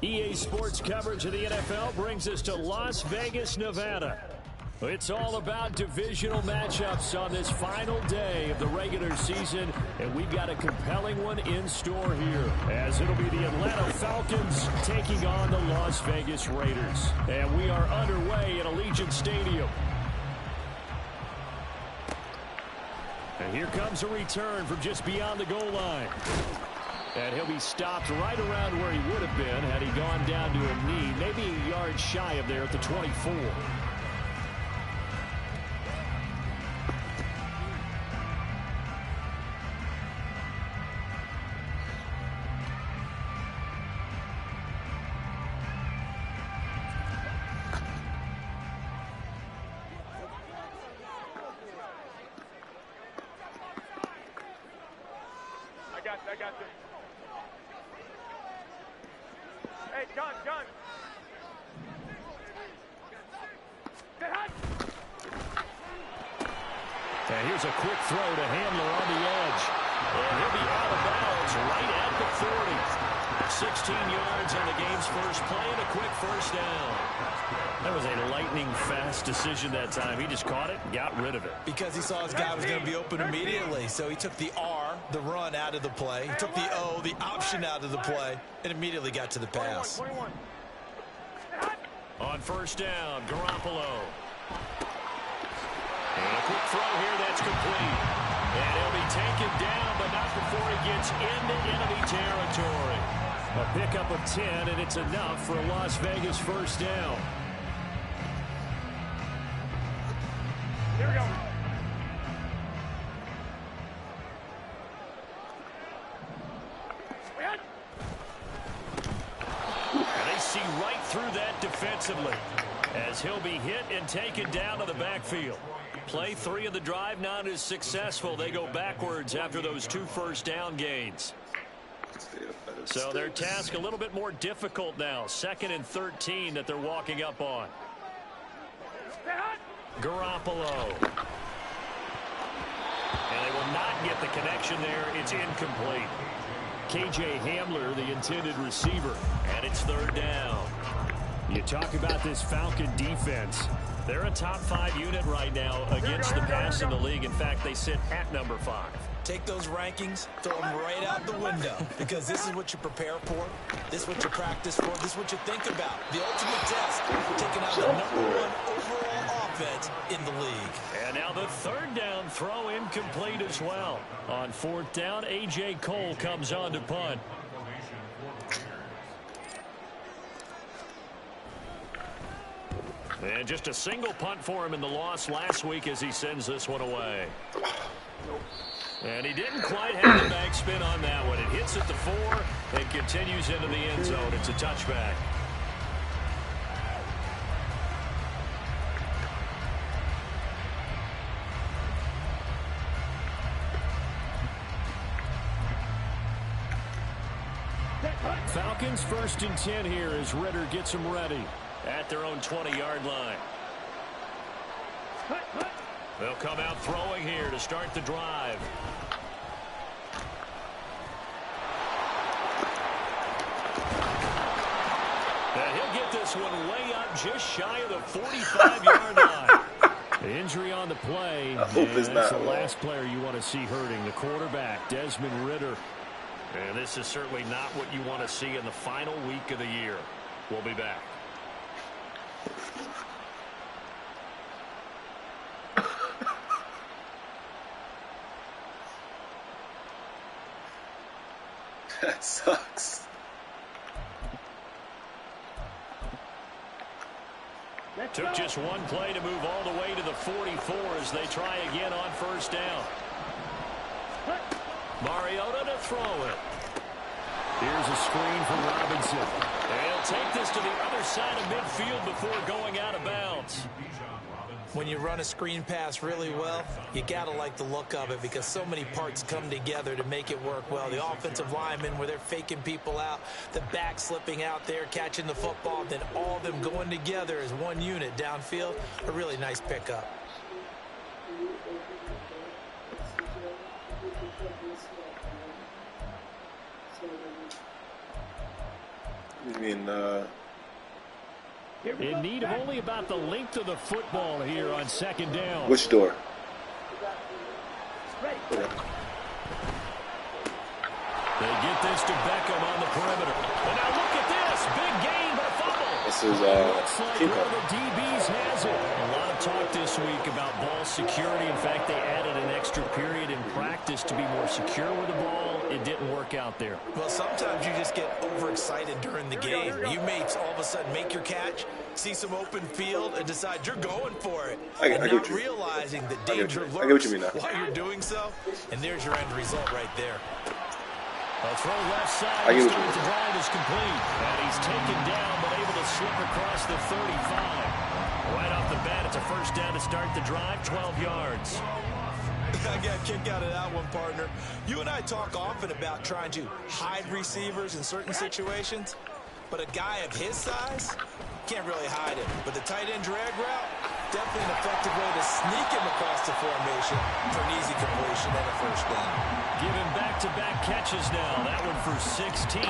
EA Sports coverage of the NFL brings us to Las Vegas, Nevada. It's all about divisional matchups on this final day of the regular season, and we've got a compelling one in store here, as it'll be the Atlanta Falcons taking on the Las Vegas Raiders. And we are underway at Allegiant Stadium. And here comes a return from just beyond the goal line. And he'll be stopped right around where he would have been had he gone down to a knee, maybe a yard shy of there at the 24. I got this. Hey, John. And here's a quick throw to Handler on the edge. And he'll be out of bounds right at the 40. 16 yards on the game's first play and a quick first down. That was a lightning-fast decision that time. He just caught it and got rid of it. Because he saw his guy was going to be open immediately. So he took the R, the run, out of the play. He took the O, the option, out of the play, and immediately got to the pass. 21. On first down, Garoppolo. And a quick throw here that's complete. And he'll be taken down, but not before he gets into enemy territory. A pickup of 10, and it's enough for a Las Vegas first down. Here we go. And they see right through that defensively as he'll be hit and taken down to the backfield. Play 3 of the drive not as successful. They go backwards after those 2 first down gains. So their task a little bit more difficult now. 2nd and 13 that they're walking up on. Garoppolo. And they will not get the connection there. It's incomplete. KJ Hamler, the intended receiver. And it's 3rd down. You talk about this Falcon defense. They're a top 5 unit right now against the pass in the league. In fact, they sit at number 5. Take those rankings, throw them right out the window, because this is what you prepare for, this is what you practice for, this is what you think about. The ultimate test, taking out the #1 overall offense in the league. And now the 3rd down throw incomplete as well. On 4th down, A.J. Cole comes on to punt. And just a single punt for him in the loss last week as he sends this one away. And he didn't quite have the backspin on that one. It hits at the 4 and continues into the end zone. It's a touchback. Falcons 1st and 10 here as Ritter gets them ready at their own 20-yard line. They'll come out throwing here to start the drive. And he'll get this one way up just shy of the 45-yard line. The injury on the play, and that's the last player you want to see hurting, the quarterback, Desmond Ritter. And this is certainly not what you want to see in the final week of the year. We'll be back. That sucks. Took just one play to move all the way to the 44 as they try again on 1st down. Mariota to throw it. Here's a screen from Robinson. And he'll take this to the other side of midfield before going out of bounds. When you run a screen pass really well, you got to like the look of it because so many parts come together to make it work well. The offensive linemen, where they're faking people out, the back slipping out there, catching the football, then all of them going together as one unit downfield. A really nice pickup. I mean, in need of only about the length of the football here on second down. which door? They get this to Beckham on the perimeter. And now look at this. Big gain, but a fumble. This is Looks like keeper. one of the DBs has it. A lot of talk this week about ball security. In fact, they added an extra period in practice to be more secure with the ball. It didn't work out there. Well, sometimes you just get overexcited during the game. You may all of a sudden make your catch, see some open field, and decide you're going for it. I and get not you. realizing the danger I get what you mean lurks now. while you're doing so. And there's your end result right there. A throw left side. I get what you Starts mean. the drive is complete. And he's taken down, but able to slip across the 35. Right off the bat, it's a first down to start the drive, 12 yards. I got a kick out of that one, partner. You and I talk often about trying to hide receivers in certain situations, but a guy of his size can't really hide it. But the tight end drag route, definitely an effective way to sneak him across the formation for an easy completion and a first down. Giving back-to-back catches now. That one for 16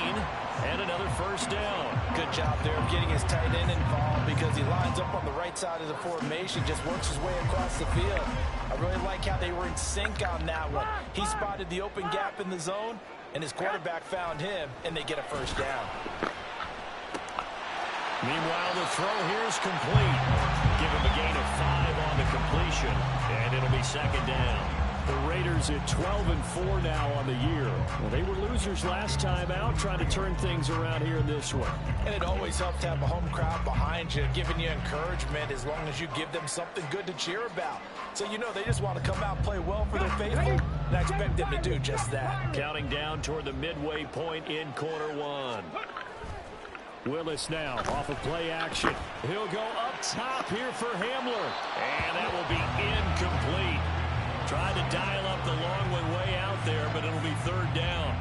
and another first down. Good job there of getting his tight end involved because he lines up on the right side of the formation, just works his way across the field. I really like how they were in sync on that one. He spotted the open gap in the zone, and his quarterback found him, and they get a first down. Meanwhile, the throw here is complete. Give him a gain of 5 on the completion, and it'll be second down. The Raiders at 12-4 now on the year. Well, they were losers last time out, trying to turn things around here in this one. And it always helps to have a home crowd behind you, giving you encouragement as long as you give them something good to cheer about. So you know they just want to come out and play well for their faithful, and I expect them to do just that. Counting down toward the midway point in quarter one. Willis now off of play action. He'll go up top here for Hamler. And that will be incomplete. Tried to dial up the long one way out there, but it'll be third down.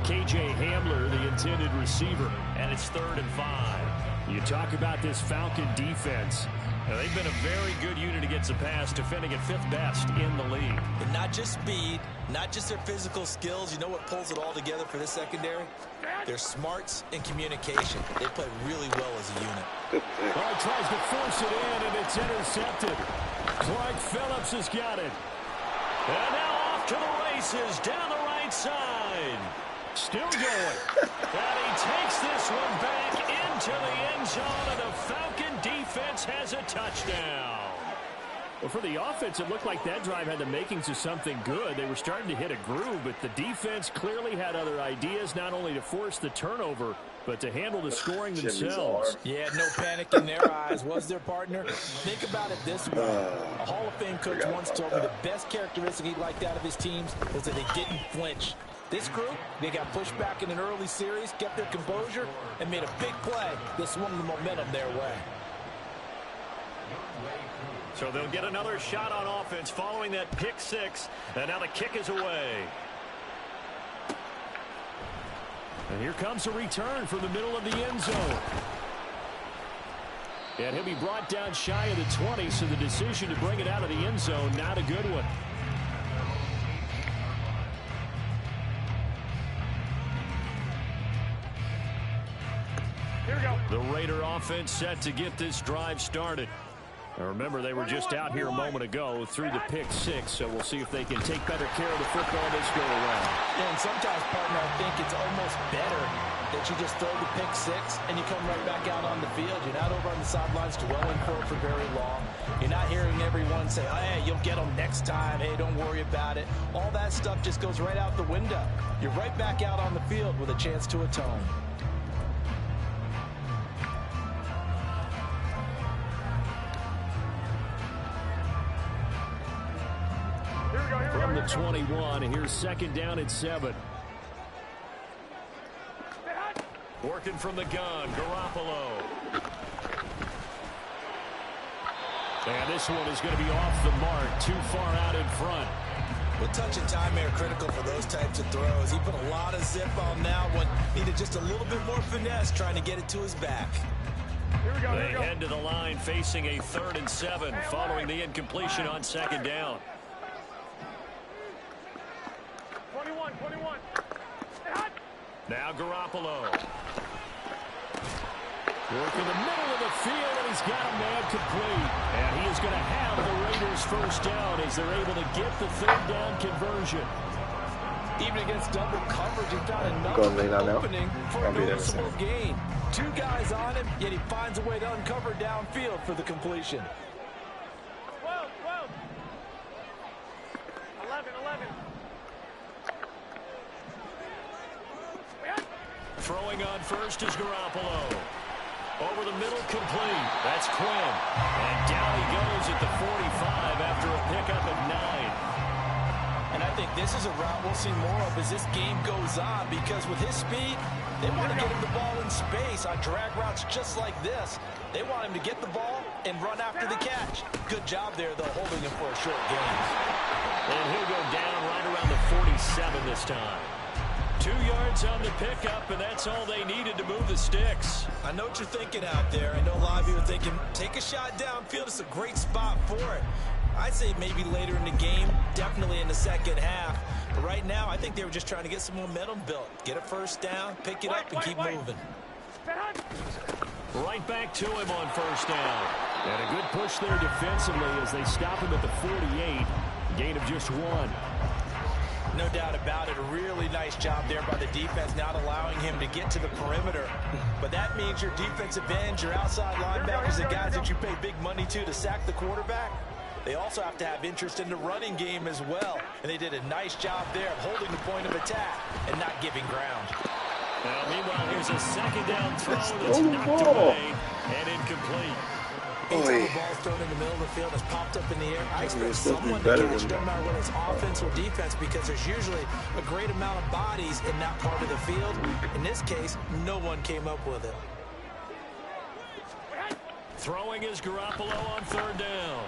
K.J. Hamler, the intended receiver, and it's 3rd and 5. You talk about this Falcon defense. Now, they've been a very good unit against the pass, defending at 5th best in the league. And not just speed, not just their physical skills. You know what pulls it all together for this secondary? Their smarts and communication. They play really well as a unit. Well, he tries to force it in, and it's intercepted. Clark Phillips has got it. And now off to the races down the right side. Still going. And he takes this one back into the end zone, and the Falcon defense has a touchdown. Well, for the offense, it looked like that drive had the makings of something good. They were starting to hit a groove, but the defense clearly had other ideas, not only to force the turnover, but to handle the scoring themselves. Yeah, no panic in their eyes, was their partner? Think about it this way. A Hall of Fame coach once told me the best characteristic he liked out of his teams was that they didn't flinch. This group, they got pushed back in an early series, kept their composure, and made a big play that swung the momentum their way. So they'll get another shot on offense following that pick six, and now the kick is away. And here comes a return from the middle of the end zone. And he'll be brought down shy of the 20, so the decision to bring it out of the end zone, not a good one. Here we go. The Raider offense set to get this drive started. Now remember, they were just out here a moment ago through the pick six, so we'll see if they can take better care of the football this go around. Yeah, and sometimes, partner, I think it's almost better that you just throw the pick six and you come right back out on the field. You're not over on the sidelines dwelling for very long. You're not hearing everyone say, hey, you'll get them next time. Hey, don't worry about it. All that stuff just goes right out the window. You're right back out on the field with a chance to atone. From the 21, here's second down at 7. Working from the gun, Garoppolo. And this one is going to be off the mark, too far out in front. Well, touch and time are critical for those types of throws. He put a lot of zip on that one. Needed just a little bit more finesse trying to get it to his back. Here we go, They head to the line facing a 3rd and 7 following the incompletion on 2nd down. 21. Now Garoppolo. Working the middle of the field, and he's got a man complete. And he is going to have the Raiders first down as they're able to get the 3rd down conversion. Even against double coverage, he found another opening for a noticeable gain. 2 guys on him, yet he finds a way to uncover downfield for the completion. 12. 11. Throwing on first is Garoppolo. Over the middle, complete. That's Quinn. And down he goes at the 45 after a pickup of 9. And I think this is a route we'll see more of as this game goes on, because with his speed, they want to get him the ball in space on drag routes just like this. They want him to get the ball and run after the catch. Good job there, though, holding him for a short gain. And he'll go down right around the 47 this time. 2 yards on the pickup, and that's all they needed to move the sticks. I know what you're thinking out there. I know a lot of you are thinking, take a shot downfield. It's a great spot for it. I'd say maybe later in the game, definitely in the second half. But right now, I think they were just trying to get some momentum built. Get a first down, pick it up, and keep moving. Right back to him on first down. And a good push there defensively as they stop him at the 48. Gain of just 1. No doubt about it. A really nice job there by the defense, not allowing him to get to the perimeter. But that means your defensive ends, your outside linebackers, the guys that you pay big money to sack the quarterback, they also have to have interest in the running game as well. And they did a nice job there of holding the point of attack and not giving ground. Now, meanwhile, here's a 2nd down throw that's knocked away and incomplete. Anytime the ball's thrown in the middle of the field, it's popped up in the air, I expect someone to catch it, no matter whether it's offense or defense, because there's usually a great amount of bodies in that part of the field. In this case, no one came up with it. Throwing is Garoppolo on 3rd down.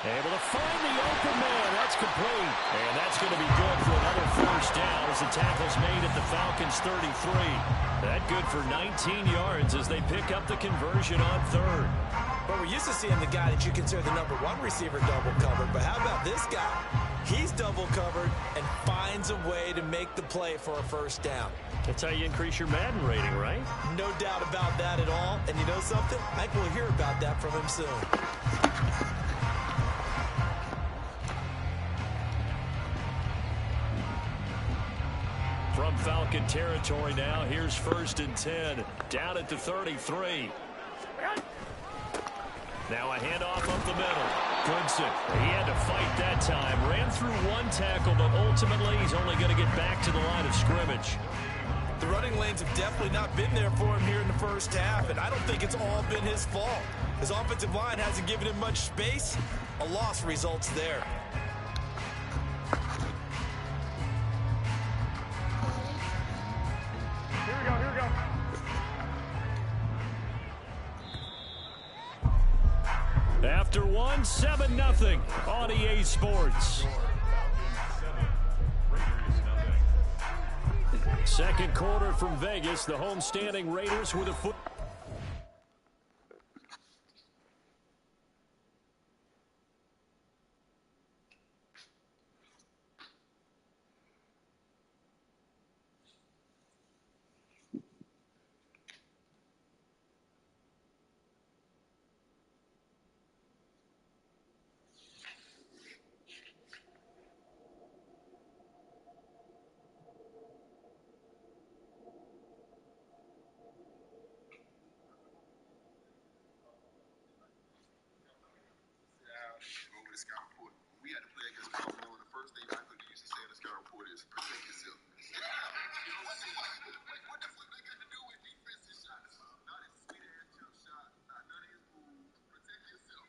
Able to find the open man. That's complete. And that's going to be good for another first down as the tackle's made at the Falcons' 33. That good for 19 yards as they pick up the conversion on 3rd. But we're used to seeing the guy that you consider the number 1 receiver double covered. But how about this guy? He's double covered and finds a way to make the play for a first down. That's how you increase your Madden rating, right? No doubt about that at all. And you know something? I think we'll hear about that from him soon. From Falcon territory now, here's 1st and 10. Down at the 33. Now a handoff up the middle. Goodson, he had to fight that time. Ran through 1 tackle, but ultimately he's only going to get back to the line of scrimmage. The running lanes have definitely not been there for him here in the first half, and I don't think it's all been his fault. His offensive line hasn't given him much space. A loss results there. Here we go. After 1, 7-0 on EA Sports. Second quarter from Vegas. The home-standing Raiders with a foot. We had to play against Baltimore. The first thing Michael used to say in the scout report is protect yourself. What the fuck they got to do with defensive shots? Not his sweet ass jump shot, not none of his moves. Protect yourself.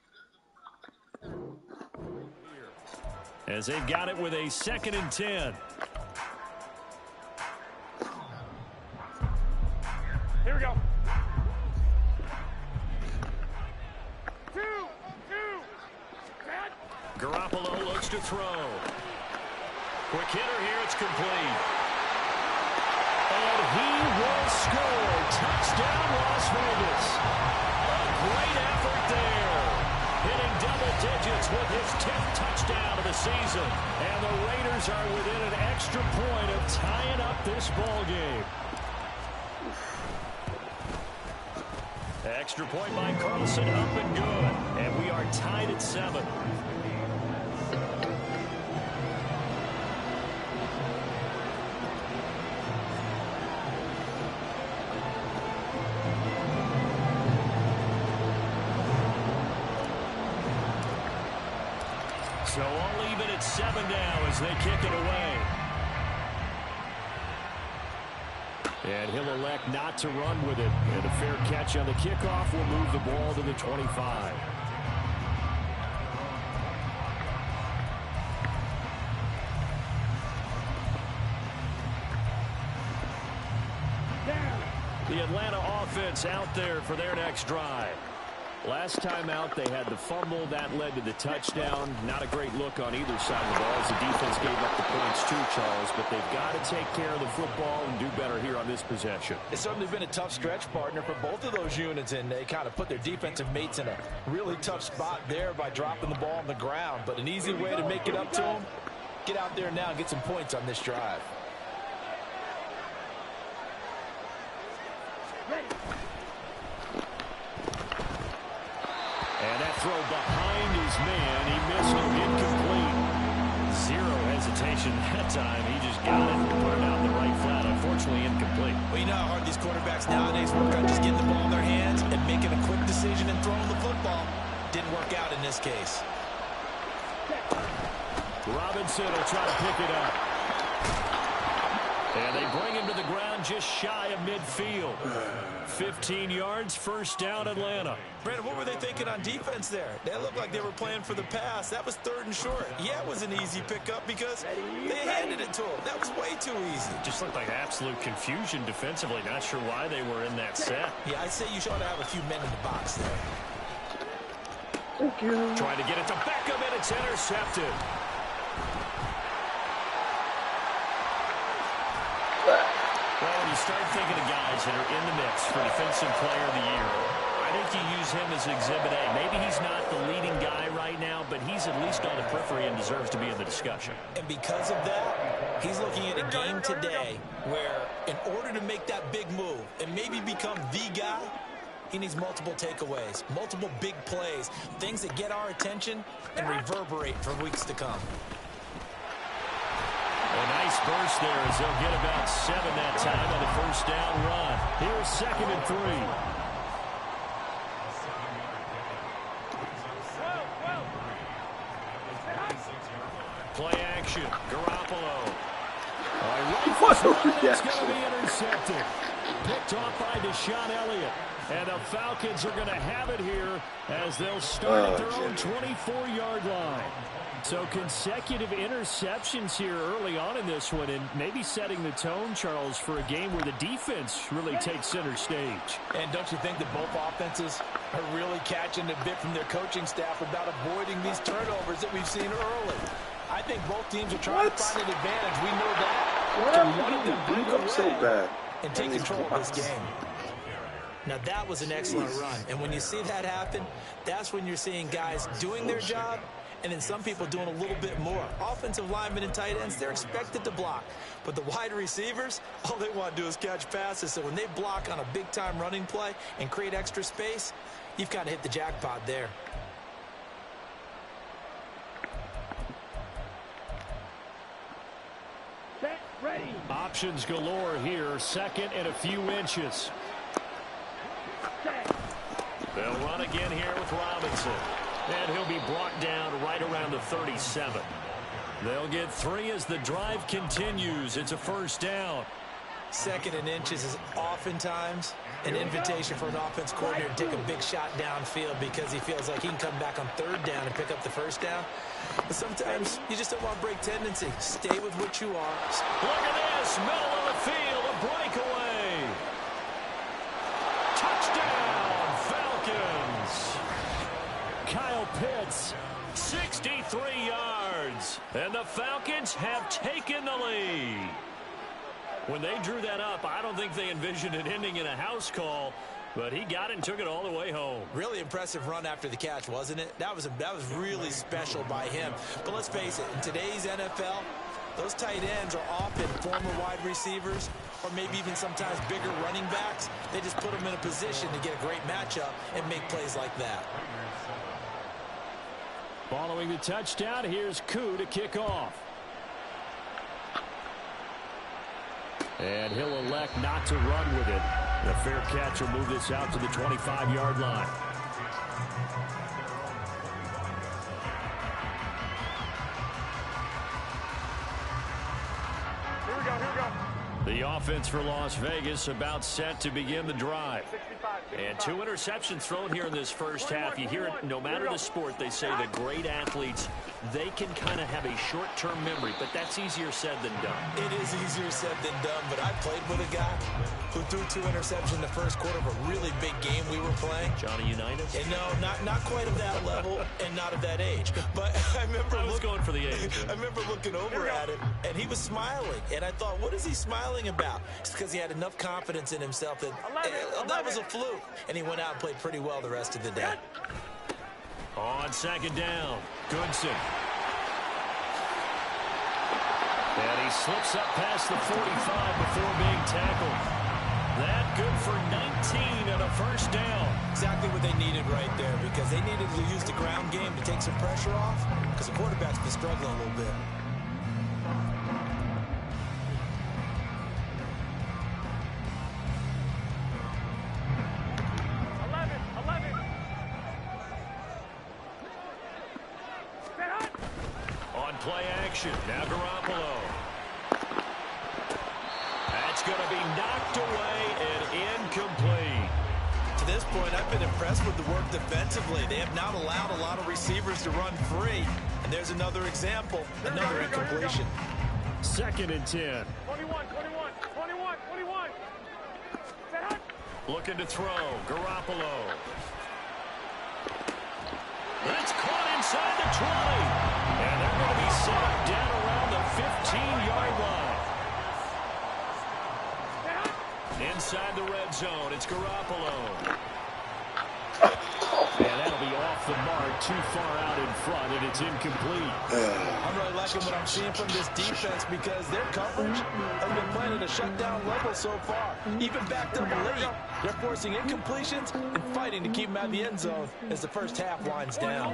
As they've got it with a 2nd and 10. Here we go. 2. Garoppolo looks to throw. Quick hitter here. It's complete. And he will score. Touchdown, Las Vegas. A great effort there. Hitting double digits with his 10th touchdown of the season. And the Raiders are within an extra point of tying up this ball game. Extra point by Carlson, up and good. And we are tied at 7. So all even at 7 now as they kick it away. And he'll elect not to run with it. And a fair catch on the kickoff will move the ball to the 25. The Atlanta offense out there for their next drive. Last time out, they had the fumble. That led to the touchdown. Not a great look on either side of the ball as the defense gave up the points too, Charles. But they've got to take care of the football and do better here on this possession. It's certainly been a tough stretch, partner, for both of those units, and they kind of put their defensive mates in a really tough spot there by dropping the ball on the ground. But an easy way to make it up to them, get out there now and get some points on this drive. And that throw behind his man. He missed it, incomplete. Zero hesitation that time. He just got it and put it out in the right flat. Unfortunately, incomplete. Well, you know how hard these quarterbacks nowadays work on just getting the ball in their hands and making a quick decision and throwing the football. Didn't work out in this case. Robinson will try to pick it up. And they bring him to the ground just shy of midfield. 15 yards, first down, Atlanta. Brandon, what were they thinking on defense there? That looked like they were playing for the pass. That was 3rd and short. Yeah, it was an easy pickup because they handed it to him. That was way too easy. Just looked like absolute confusion defensively. Not sure why they were in that set. Yeah, I'd say you should have a few men in the box there. Thank you. Trying to get it to Beckham, and it's intercepted. Well, when you start thinking of guys that are in the mix for Defensive Player of the Year, I think you use him as Exhibit A. Maybe he's not the leading guy right now, but he's at least on the periphery and deserves to be in the discussion. And because of that, he's looking at a game today where in order to make that big move and maybe become the guy, he needs multiple takeaways, multiple big plays, things that get our attention and reverberate for weeks to come. A nice burst there as they'll get about 7 that time on the first down run. Here's 2nd and 3. Play action. Garoppolo. It's going to be intercepted. Picked off by Deshaun Elliott. And the Falcons are going to have it here as they'll start at their own 24-yard line. So consecutive interceptions here early on in this one, and maybe setting the tone, Charles, for a game where the defense really takes center stage. And don't you think that both offenses are really catching a bit from their coaching staff about avoiding these turnovers that we've seen early? I think both teams are trying to find an advantage. We know that. And one of them break away so bad and take control of this game. Now, that was an excellent run. And when you see that happen, that's when you're seeing guys doing their job and then some people doing a little bit more. Offensive linemen and tight ends, they're expected to block. But the wide receivers, all they want to do is catch passes. So when they block on a big-time running play and create extra space, you've kind of hit the jackpot there. Ready. Options galore here. 2nd and a few inches. They'll run again here with Robinson. And he'll be brought down right around the 37. They'll get 3 as the drive continues. It's a first down. 2nd and inches is oftentimes an invitation for an offense coordinator to take a big shot downfield because he feels like he can come back on 3rd down and pick up the first down. But sometimes you just don't want to break tendency. Stay with what you are. Look at this. Middle of the field. A breakaway. Touchdown, Falcons. Kyle Pitts, 63 yards. And the Falcons have taken the lead. When they drew that up, I don't think they envisioned it ending in a house call, but he got it and took it all the way home. Really impressive run after the catch, wasn't it? That was really special by him. But let's face it, in today's NFL, those tight ends are often former wide receivers or maybe even sometimes bigger running backs. They just put them in a position to get a great matchup and make plays like that. Following the touchdown, here's Koo to kick off. And he'll elect not to run with it. The fair catch will move this out to the 25-yard line. Here we go, here we go. The offense for Las Vegas about set to begin the drive. 65. And 2 interceptions thrown here in this first half. You hear it, no matter the sport, they say that great athletes, they can kind of have a short-term memory, but that's easier said than done. It is easier said than done, but I played with a guy who threw 2 interceptions in the first quarter of a really big game we were playing. Johnny Unitas? And no, not quite of that level and not of that age. But I remember I was going for the age. I remember looking over at him, and he was smiling. And I thought, what is he smiling about? It's because he had enough confidence in himself that that was a fluke. And he went out and played pretty well the rest of the day. On second down, Goodson. And he slips up past the 45 before being tackled. That good for 19 and a first down. Exactly what they needed right there, because they needed to use the ground game to take some pressure off, because the quarterback's been struggling a little bit. Play action. Now Garoppolo. That's going to be knocked away and incomplete. To this point, I've been impressed with the work defensively. They have not allowed a lot of receivers to run free. And there's another example, another incompletion. 2nd and 10. 21. Looking to throw. Garoppolo. That's caught inside the 20. And they're going to be set up down around the 15-yard line. Inside the red zone, it's Garoppolo. And that'll be off the mark, too far out in front, and it's incomplete. I'm really liking what I'm seeing from this defense, because their coverage has been playing at a shutdown level so far. Even backed up late, they're forcing incompletions and fighting to keep them out of the end zone as the first half winds down.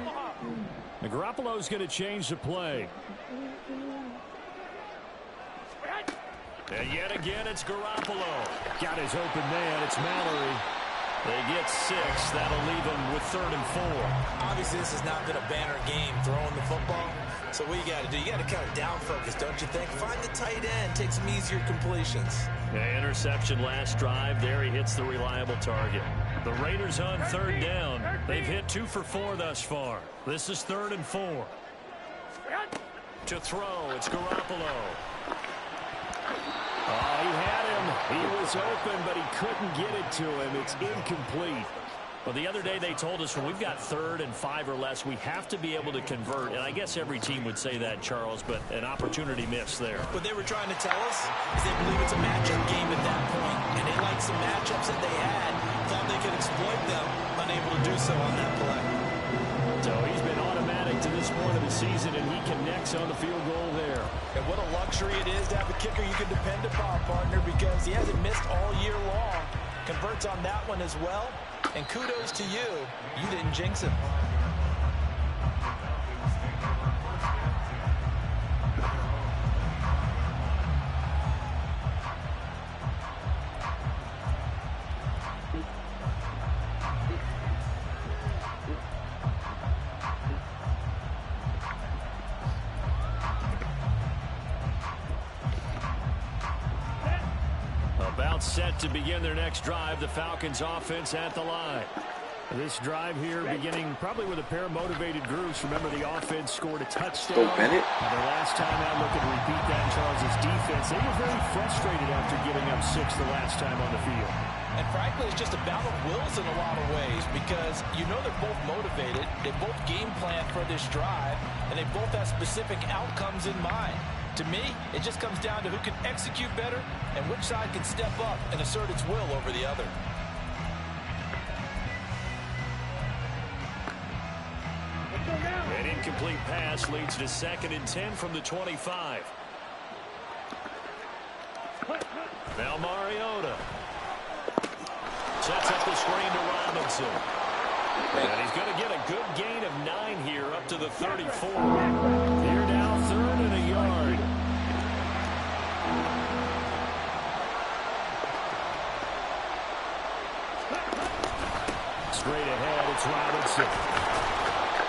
And Garoppolo's going to change the play. And yet again, it's Garoppolo. Got his open man. It's Mallory. They get 6. That'll leave them with 3rd and 4. Obviously, this has not been a banner game throwing the football. So what you got to do, you got to kind of down focus, don't you think? Find the tight end, take some easier completions. Yeah, interception last drive. There he hits the reliable target. The Raiders on 3rd down. They've hit 2 for 4 thus far. This is 3rd and 4. To throw, it's Garoppolo. Oh, he had him. He was open, but he couldn't get it to him. It's incomplete. Well, the other day they told us when we've got 3rd and 5 or less, we have to be able to convert. And I guess every team would say that, Charles, but an opportunity missed there. What they were trying to tell us is they believe it's a matchup game at that point. And they liked some matchups that they had, thought they could exploit them, unable to do so on that play. So he's been automatic to this point of the season, and he connects on the field goal there. And what a luxury it is to have a kicker you can depend upon, partner, because he hasn't missed all year long. Converts on that one as well. And kudos to you. You didn't jinx him. About set to begin their next drive. The Falcons offense at the line. This drive here beginning probably with a pair of motivated groups. Remember, the offense scored a touchdown. Bennett. Their last time out, looking to repeat that in Charles' defense. They were very frustrated after giving up 6 the last time on the field. And frankly, it's just a battle of wills in a lot of ways because you know they're both motivated. They both game plan for this drive, and they both have specific outcomes in mind. To me, it just comes down to who can execute better and which side can step up and assert its will over the other. An incomplete pass leads to 2nd and 10 from the 25. Now Mariota sets up the screen to Robinson. And he's going to get a good gain of 9 here up to the 34. Here now, 3rd and a yard. Straight ahead, it's Robinson.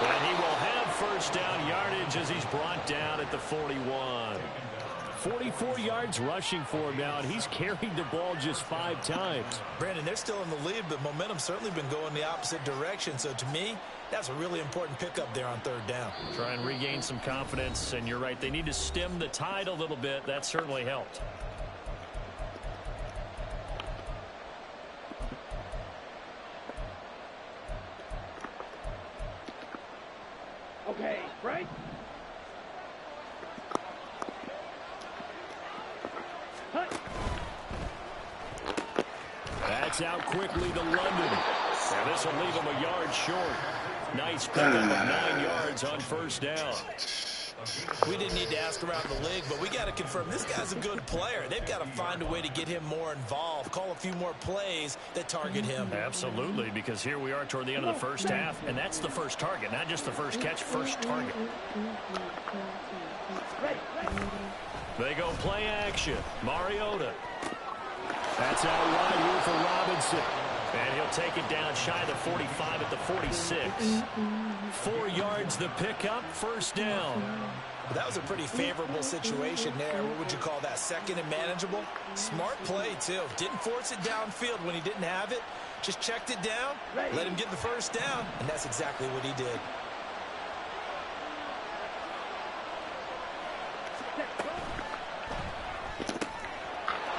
And he will have first down yardage as he's brought down at the 41. 44 yards rushing for him now, and he's carried the ball just 5 times. Brandon, they're still in the lead, but momentum's certainly been going the opposite direction. So to me, that's a really important pickup there on 3rd down. Try and regain some confidence, and you're right. They need to stem the tide a little bit. That certainly helped. Okay, right? That's out quickly to London. And this will leave him a yard short. Nice pickup of 9 yards on first down. We didn't need to ask around the league, but we got to confirm this guy's a good player. They've got to find a way to get him more involved, call a few more plays that target him. Absolutely, because here we are toward the end of the first half, and that's the first target, not just the first catch, first target. They go play action. Mariota. That's out wide here for Robinson. And he'll take it down shy of the 45 at the 46. 4 yards the pickup, first down. Well, that was a pretty favorable situation there. What would you call that? 2nd and manageable? Smart play, too. Didn't force it downfield when he didn't have it. Just checked it down, let him get the first down, and that's exactly what he did.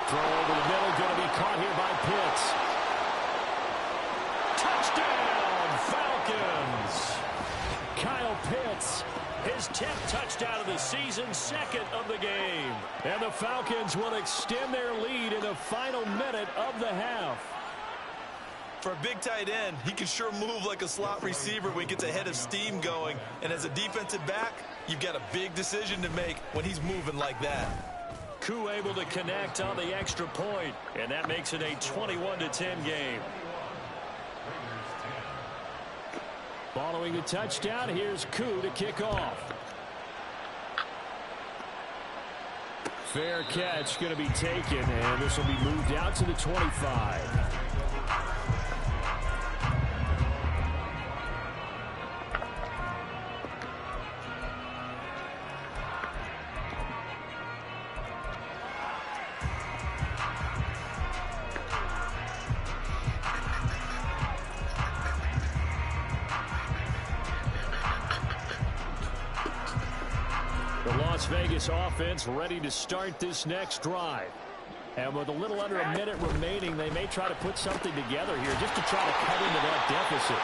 Throw over the middle, going to be caught here by Pitts. Touchdown, Falcons! Kyle Pitts, his 10th touchdown of the season, 2nd of the game. And the Falcons will extend their lead in the final minute of the half. For a big tight end, he can sure move like a slot receiver when he gets a head of steam going. And as a defensive back, you've got a big decision to make when he's moving like that. Koo able to connect on the extra point, and that makes it a 21-10 game. Following the touchdown, here's Koo to kick off. Fair catch going to be taken, and this will be moved out to the 25. Las Vegas offense ready to start this next drive. And with a little under a minute remaining, they may try to put something together here just to try to cut into that deficit.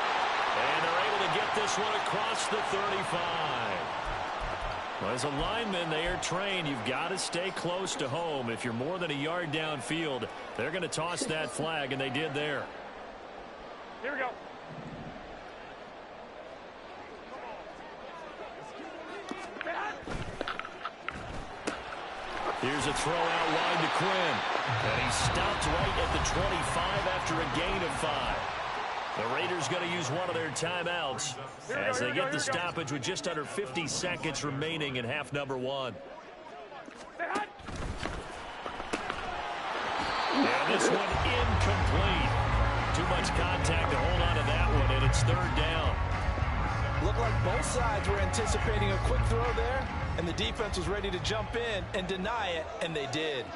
And they're able to get this one across the 35. Well, as a lineman, they are trained. You've got to stay close to home. If you're more than a yard downfield, they're going to toss that flag, and they did there. Here we go. Here's a throw out wide to Quinn. And he stopped right at the 25 after a gain of 5. The Raiders going to use one of their timeouts as they get the stoppage with just under 50 seconds remaining in half number 1. And this one incomplete. Too much contact to hold on to that one, and it's 3rd down. Looked like both sides were anticipating a quick throw there, and the defense was ready to jump in and deny it, and they did.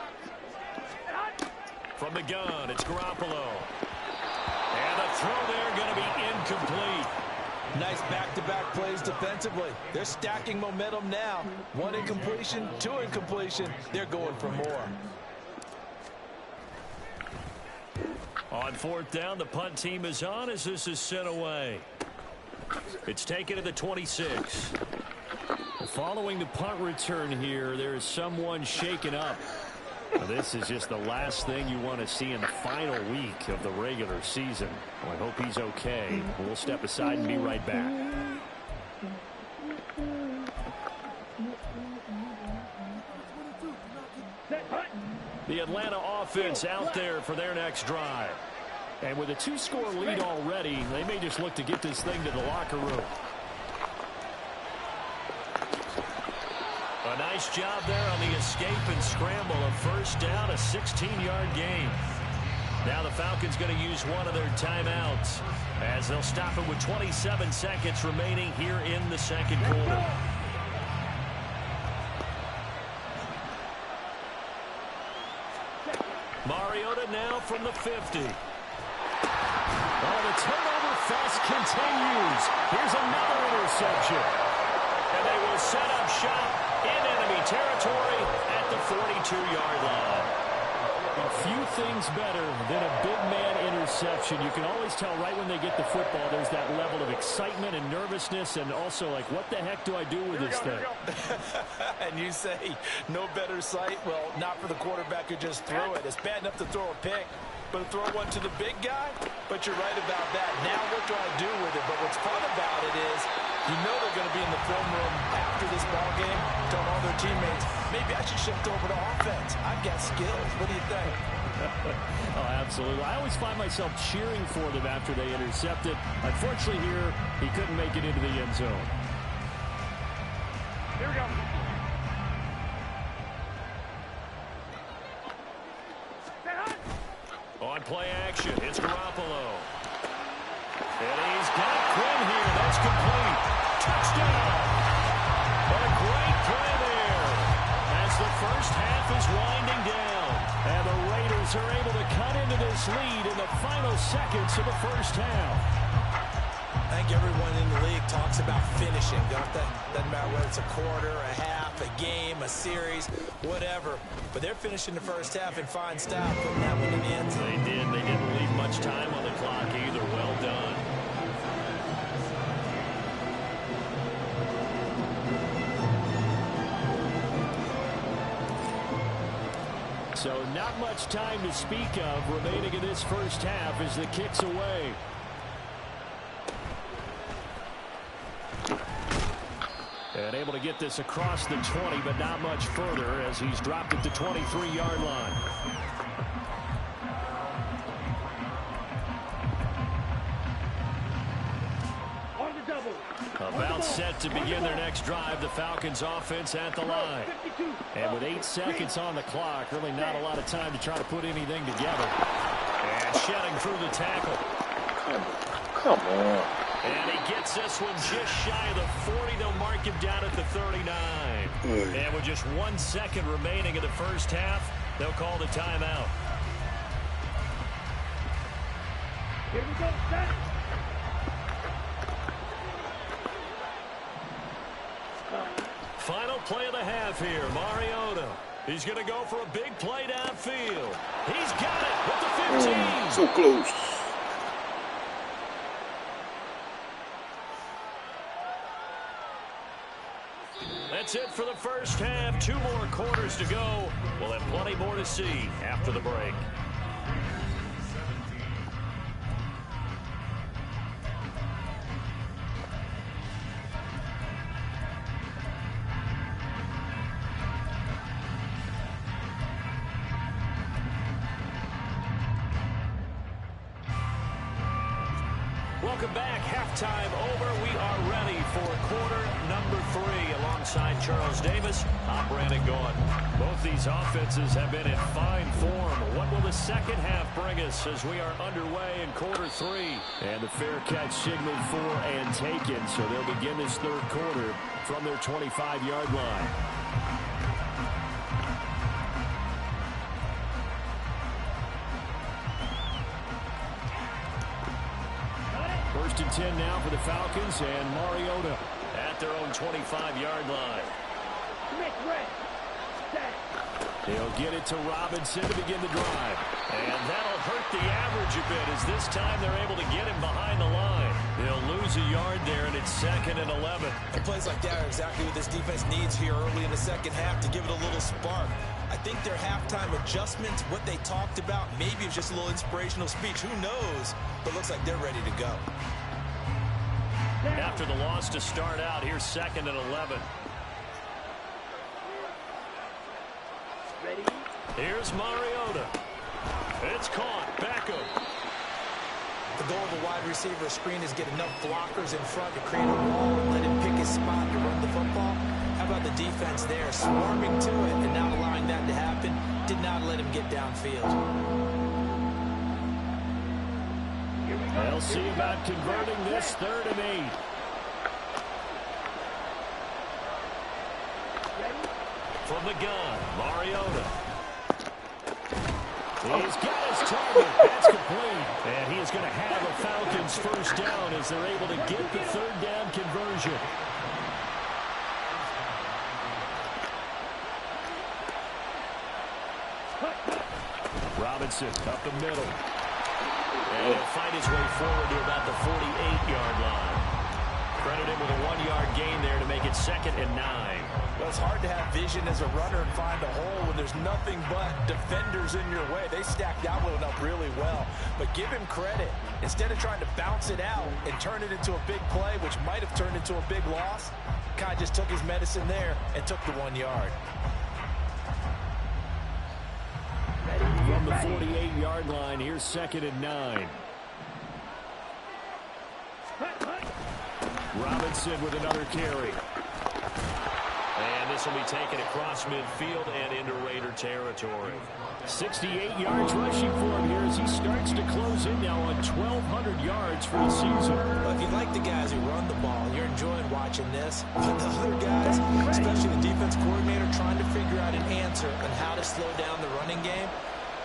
From the gun, it's Garoppolo. And the throw there going to be Incomplete. Nice back-to-back plays defensively. They're stacking momentum now. 1 incompletion, 2 incompletion. They're going for more. On 4th down, the punt team is on as this is sent away. It's taken to the 26. Following the punt return here, there is someone shaken up. Well, this is just the last thing you want to see in the final week of the regular season. Well, I hope he's okay. We'll step aside and be right back. The Atlanta offense out there for their next drive. And with a 2-score lead already, they may just look to get this thing to the locker room. A nice job there on the escape and scramble. A first down, a 16-yard gain. Now the Falcons going to use one of their timeouts as they'll stop it with 27 seconds remaining here in the second quarter. Mariota now from the 50. Oh, the turnover fest continues. Here's another interception. And they will set up shop in enemy territory at the 42-yard line. A few things better than a big man interception. You can always tell right when they get the football, there's that level of excitement and nervousness and also like, what the heck do I do with this thing? And you say no better sight? Well, not for the quarterback who just threw it. It's bad enough to throw a pick, but to throw one to the big guy? But you're right about that. Now what do I do with it? But what's fun about it is you know they're going to be in the film room after this ball game, telling all their teammates, maybe I should shift over to offense. I've got skills. What do you think? Oh, absolutely. I always find myself cheering for them after they intercept it. Unfortunately here, he couldn't make it into the end zone. Here we go. On play action, it's Garoppolo. And he's got Quinn here. That's complete. Touchdown. What a great play there as the first half is winding down. And the Raiders are able to cut into this lead in the final seconds of the first half. I think everyone in the league talks about finishing, don't they? Doesn't matter whether it's a quarter, a half, a game, a series, whatever. But they're finishing the first half in fine style, putting that one in the end zone. They did. They didn't leave much time on the clock either. Well done. So not much time to speak of remaining in this first half as the kick's away. And able to get this across the 20, but not much further as he's dropped at the 23-yard line. On the double. About set to begin their next drive, the Falcons offense at the line. And with 8 seconds on the clock, really not a lot of time to try to put anything together. And shedding through the tackle. Come on. And he gets this one just shy of the 40. They'll mark him down at the 39. And with just 1 second remaining in the first half, they'll call the timeout. Here we go, set. Final play of the half here. Mariota. He's going to go for a big play downfield. He's got it with the 15. So close. That's it for the first half. 2 more quarters to go. We'll have plenty more to see after the break. Welcome back. Halftime over. We are ready for quarter number 3 alongside Charles Davis. I'm Brandon Gaughan. Both these offenses have been in fine form. What will the second half bring us as we are underway in quarter 3? And the fair catch signaled for and taken. So they'll begin this third quarter from their 25-yard line. First and 10 now for the Falcons, and Mariota at their own 25-yard line. Smith, red. Set. He'll get it to Robinson to begin the drive. And that'll hurt the average a bit, as this time they're able to get him behind the line. They'll lose a yard there, and it's 2nd and 11. And plays like that are exactly what this defense needs here early in the second half to give it a little spark. I think their halftime adjustments, what they talked about, maybe it's just a little inspirational speech. Who knows? But looks like they're ready to go. After the loss to start out, here's 2nd and 11. Ready. Here's Mariota. It's caught. Beckham. The goal of a wide receiver screen is get enough blockers in front to create a wall and let him pick his spot to run the football. How about the defense there, swarming to it and not allowing that to happen? Did not let him get downfield. They'll see about converting this 3rd and 8. From the gun, Mariota. He's got his target. That's complete. And he is going to have a Falcons first down as they're able to get the 3rd down conversion. Robinson up the middle. And he'll find his way forward to about the 48-yard line. Credit him with a 1-yard gain there to make it 2nd and 9. Well, it's hard to have vision as a runner and find a hole when there's nothing but defenders in your way. They stacked that one up really well. But give him credit. Instead of trying to bounce it out and turn it into a big play, which might have turned into a big loss, Kai just took his medicine there and took the 1 yard. From the 48-yard line, here's 2nd and 9. Robinson with another carry. And this will be taken across midfield and into Raider territory. 68 yards rushing for him here as he starts to close in now on 1,200 yards for the season. Well, if you like the guys who run the ball, you're enjoying watching this. But the other guys, especially the defense coordinator, trying to figure out an answer on how to slow down the running game,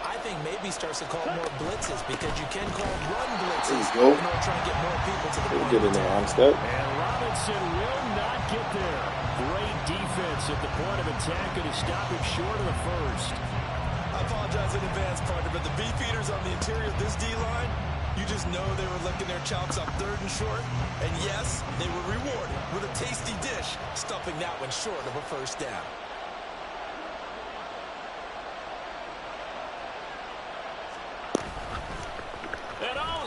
I think maybe starts to call more blitzes, because you can call run blitzes in order to try and get more people to the point. Get in there, I'm stuck. And Robinson will not get there. Great defense at the point of attack, and to stop him short of the first. I apologize in advance, partner, but the beefeaters on the interior of this D-line, you just know they were licking their chops on 3rd and short. And yes, they were rewarded with a tasty dish, stuffing that one short of a first down.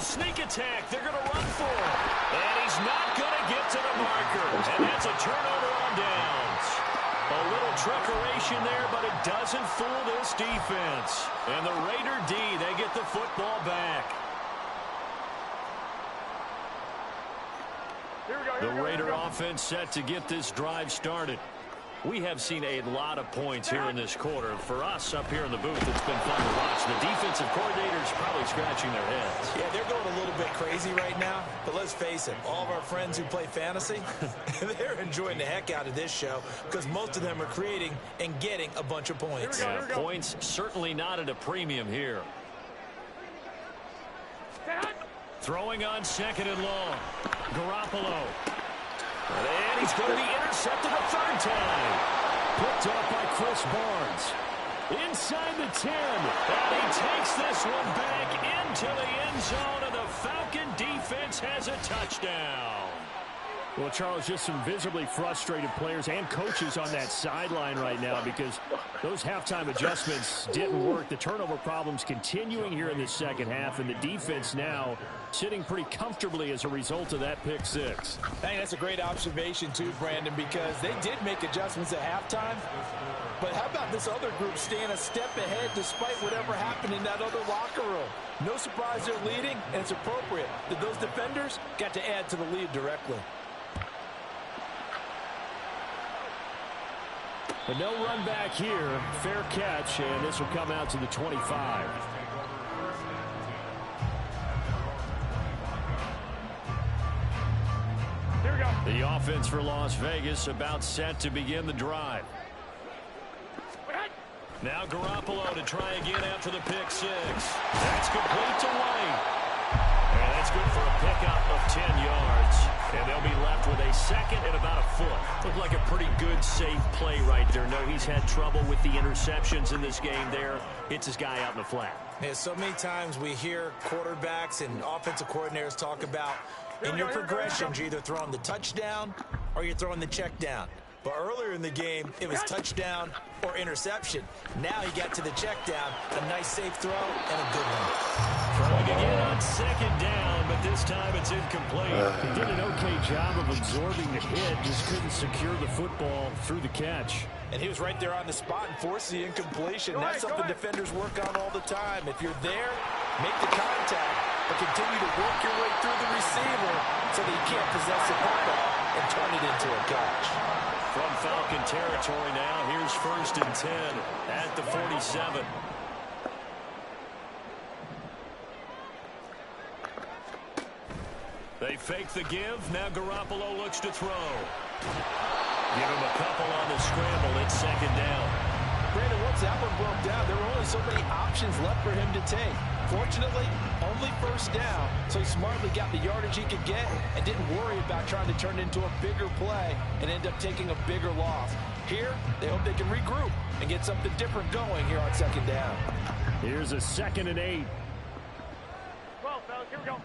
Sneak attack. They're going to run for it. And he's not going to get to the marker. And that's a turnover on downs. A little trickeration there, but it doesn't fool this defense. And the Raider D, they get the football back. The Raider offense set to get this drive started. We have seen a lot of points here in this quarter. For us up here in the booth, it's been fun to watch. The defensive coordinators probably scratching their heads. Yeah, they're going a little bit crazy right now. But let's face it, all of our friends who play fantasy, they're enjoying the heck out of this show, because most of them are creating and getting a bunch of points. Yeah, points certainly not at a premium here. Throwing on 2nd and long. Garoppolo. And he's going to be intercepted a 3rd time. Picked up by Chris Barnes. Inside the 10. And he takes this one back into the end zone, and the Falcon defense has a touchdown. Well, Charles, just some visibly frustrated players and coaches on that sideline right now, because those halftime adjustments didn't work. The turnover problems continuing here in the second half, and the defense now sitting pretty comfortably as a result of that pick six. I think that's a great observation too, Brandon, because they did make adjustments at halftime. But how about this other group staying a step ahead despite whatever happened in that other locker room? No surprise they're leading, and it's appropriate that those defenders got to add to the lead directly. But no run back here. Fair catch, and this will come out to the 25. Here we go. The offense for Las Vegas about set to begin the drive. Now Garoppolo to try again after the pick six. That's complete to White. And that's good for a pickup of of 10 yards, and they'll be left with a second and about a foot. Looked like a pretty good, safe play right there. No, he's had trouble with the interceptions in this game there. Hits his guy out in the flat. Yeah, so many times we hear quarterbacks and offensive coordinators talk about in your progressions, you're either throwing the touchdown or you're throwing the check down. But earlier in the game, it was touchdown or interception. Now he got to the check down, a nice safe throw, and a good one. Throwing again on second down, but this time it's incomplete. He did an okay job of absorbing the hit, just couldn't secure the football through the catch. And he was right there on the spot and forced the incompletion. That's something defenders work on all the time. If you're there, make the contact, but continue to work your way through the receiver so that you can't possess the football and turn it into a catch. From Falcon territory now, here's 1st and 10 at the 47. They fake the give. Now Garoppolo looks to throw. Give him a couple on the scramble. It's 2nd down. Brandon, once that one broke down, there were only so many options left for him to take. Fortunately, only 1st down, so he smartly got the yardage he could get and didn't worry about trying to turn it into a bigger play and end up taking a bigger loss. Here, they hope they can regroup and get something different going here on 2nd down. Here's a 2nd and 8. Well, fellas, here we go.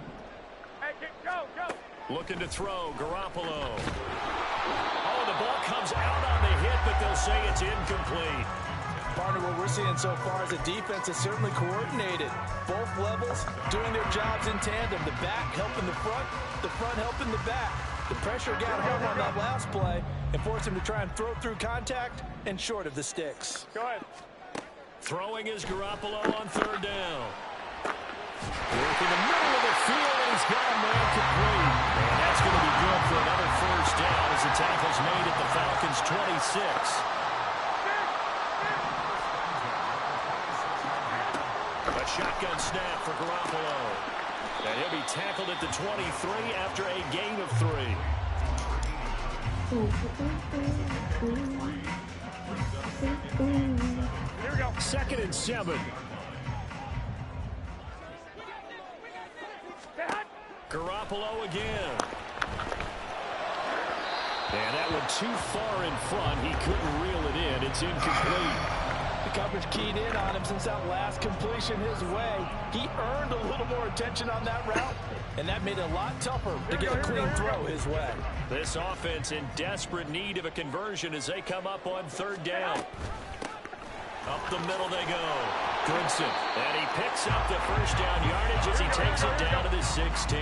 Hey, go, go. Looking to throw, Garoppolo. Oh, the ball comes out on the hit, but they'll say it's incomplete. Partner, what we're seeing so far is the defense is certainly coordinated. Both levels doing their jobs in tandem. The back helping the front helping the back. The pressure got home on that last play and forced him to try and throw through contact and short of the sticks. Go ahead. Throwing is Garoppolo on 3rd down. Work in the middle of the field, and he's got a man complete. And that's going to be good for another 1st down as the tackle's made at the Falcons' 26. A shotgun snap for Garoppolo. And he'll be tackled at the 23 after a gain of 3. Here we go. 2nd and 7. Garoppolo again. And that one too far in front. He couldn't reel it in. It's incomplete. The coverage keyed in on him since that last completion his way. He earned a little more attention on that route, and that made it a lot tougher to get a clean throw his way. This offense in desperate need of a conversion as they come up on 3rd down. Up the middle they go. Goodson. And he picks up the 1st down yardage as he takes it down to the 16.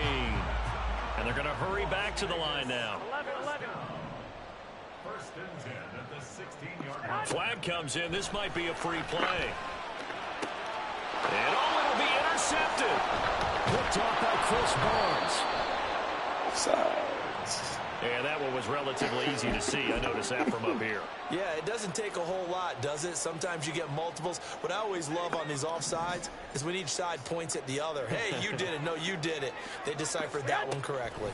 And they're going to hurry back to the line now. 11. 1st and 10 at the 16-yard line. Flag comes in. This might be a free play. And it'll be intercepted. Picked off by Chris Barnes. Sides. And that one was relatively easy to see. I noticed that from up here. Yeah, it doesn't take a whole lot, does it? Sometimes you get multiples. What I always love on these offsides is when each side points at the other. Hey, you did it. No, you did it. They deciphered that one correctly.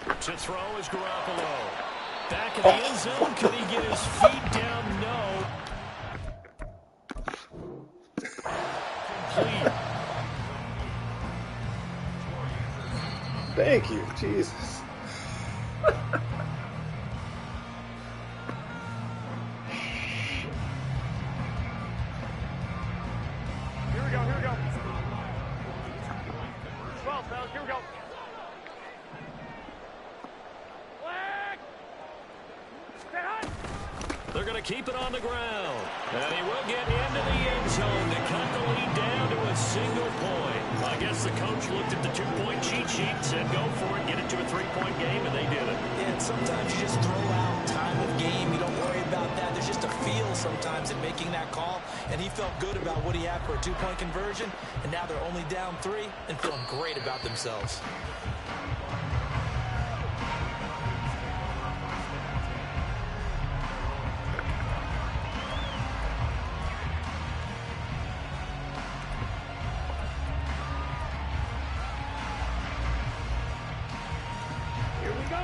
To throw is Garoppolo. Back in the end zone. Could he get his feet down? No. Complete. Thank you, Jesus. Here we go. 12, fellas, here we go. Flag! Stay high! They're going to keep it on the ground. And he will get into the end zone to cut the lead down to a single point. I guess the coach looked at the 2-point cheat sheet and said, go for it, get it to a 3-point game, and they did it. And sometimes you just throw out time of game. You don't worry about that. There's just a feel sometimes in making that call. And he felt good about what he had for a 2-point conversion. And now they're only down 3 and feeling great about themselves.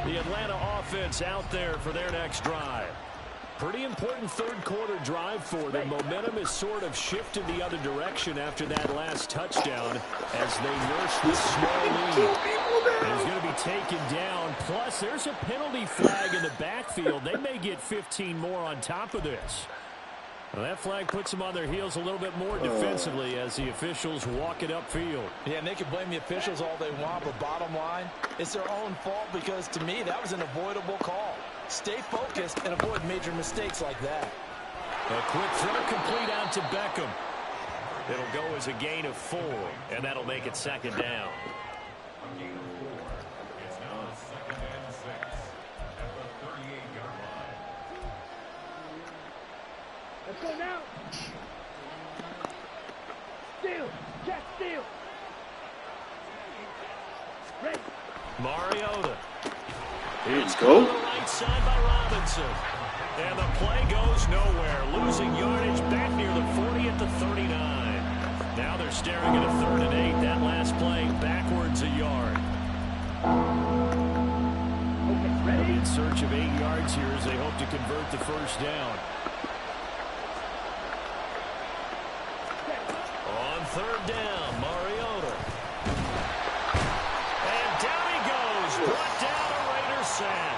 The Atlanta offense out there for their next drive. Pretty important third-quarter drive for them. Momentum has sort of shifted the other direction after that last touchdown as they nurse this small lead. And he's going to be taken down. Plus, there's a penalty flag in the backfield. They may get 15 more on top of this. Well, that flag puts them on their heels a little bit more defensively as the officials walk it upfield. Yeah, and they can blame the officials all they want, but bottom line, it's their own fault because, to me, that was an avoidable call. Stay focused and avoid major mistakes like that. A quick throw complete out to Beckham. It'll go as a gain of 4, and that'll make it second down. Gain of 4. It's now 2nd and 6 at the 38-yard line. Let's go now. Steal. Check steal. Ready. Mariota. Let's go. On the right side by Robinson. And the play goes nowhere. Losing yardage back near the 40 at the 39. Now they're staring at a 3rd and 8. That last play backwards a yard. Okay, ready? In search of 8 yards here as they hope to convert the first down. On 3rd down, Mariota. And down he goes. Brought down a Raider sack.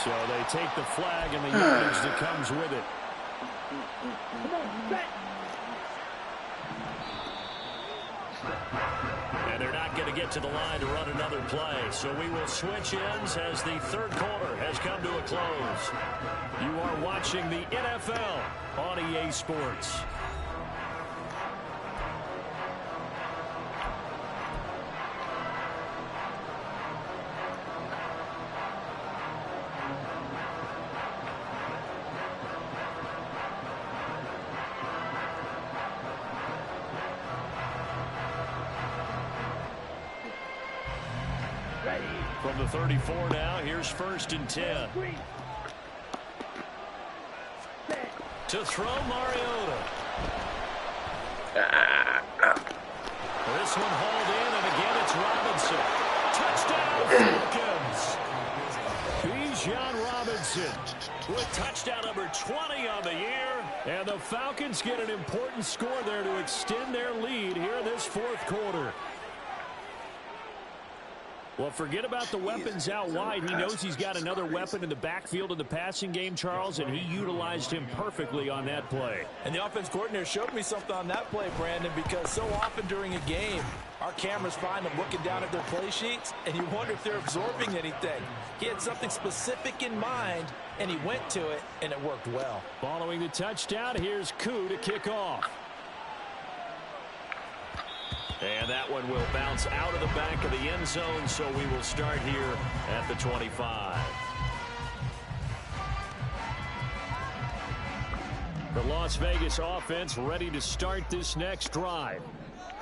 So they take the flag and the yardage that comes with it. Come on, set. And they're not going to get to the line to run another play. So we will switch ends as the third quarter has come to a close. You are watching the NFL on EA Sports. From the 34 now, here's 1st and 10. To throw Mariota. This one hauled in, and again it's Robinson. Touchdown, Falcons. Bijan Robinson with touchdown number 20 on the year. And the Falcons get an important score there to extend their lead here in this 4th quarter. Well, forget about the weapons out wide. He knows he's got another weapon in the backfield in the passing game, Charles, and he utilized him perfectly on that play. And the offense coordinator showed me something on that play, Brandon, because so often during a game, our cameras find them looking down at their play sheets, and you wonder if they're absorbing anything. He had something specific in mind, and he went to it, and it worked well. Following the touchdown, here's Koo to kick off. And that one will bounce out of the back of the end zone, so we will start here at the 25. The Las Vegas offense ready to start this next drive.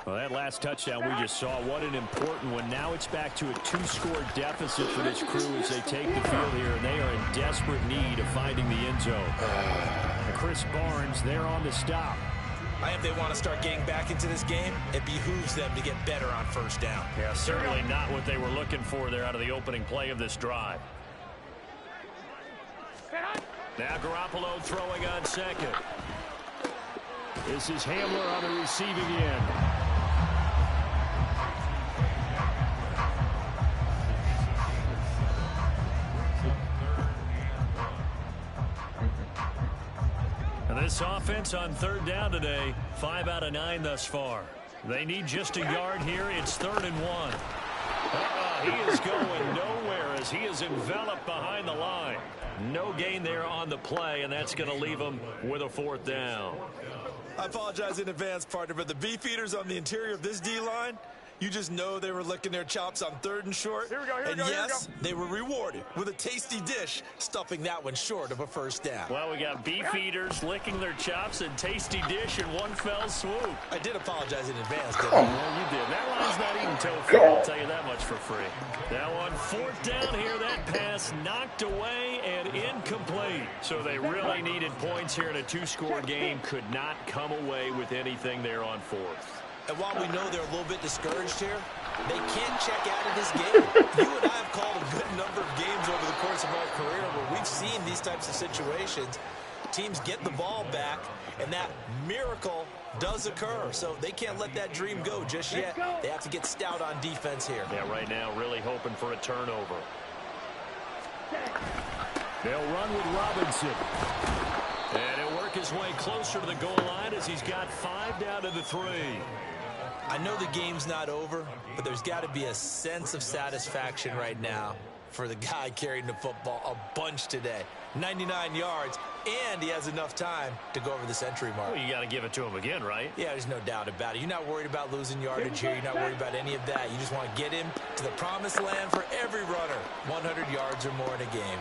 Well, that last touchdown we just saw, what an important one. Now it's back to a 2-score deficit for this crew as they take the field here, and they are in desperate need of finding the end zone. Chris Barnes there on the stop. I think they want to start getting back into this game. It behooves them to get better on 1st down. Yeah, certainly not what they were looking for there out of the opening play of this drive. Now Garoppolo throwing on 2nd. This is Hamler on the receiving end. This offense on 3rd down today, 5 out of 9 thus far. They need just a yard here. It's 3rd and 1. He is going nowhere as he is enveloped behind the line. No gain there on the play, and that's going to leave him with a 4th down. I apologize in advance, partner, but the beefeaters on the interior of this D-line, you just know they were licking their chops on 3rd and short. Here we go, and yes, they were rewarded with a tasty dish, stuffing that one short of a 1st down. Well, we got beef eaters licking their chops and tasty dish in one fell swoop. I did apologize in advance, didn't I? Well, you did. That line's not eating tofu. I'll tell you that much for free. That one 4th down here. That pass knocked away and incomplete. So they really needed points here in a 2-score game. Could not come away with anything there on 4th. And while we know they're a little bit discouraged here, they can't check out of this game. You and I have called a good number of games over the course of our career where we've seen these type types of situations, teams get the ball back, and that miracle does occur. So they can't let that dream go just yet. They have to get stout on defense here. Yeah, right now really hoping for a turnover. They'll run with Robinson. And he'll work his way closer to the goal line as he's got 5 down to the 3. I know the game's not over, but there's got to be a sense of satisfaction right now for the guy carrying the football a bunch today. 99 yards, and he has enough time to go over the century mark. Well, you got to give it to him again, right? Yeah, there's no doubt about it. You're not worried about losing yardage here. You're not worried about any of that. You just want to get him to the promised land for every runner. 100 yards or more in a game.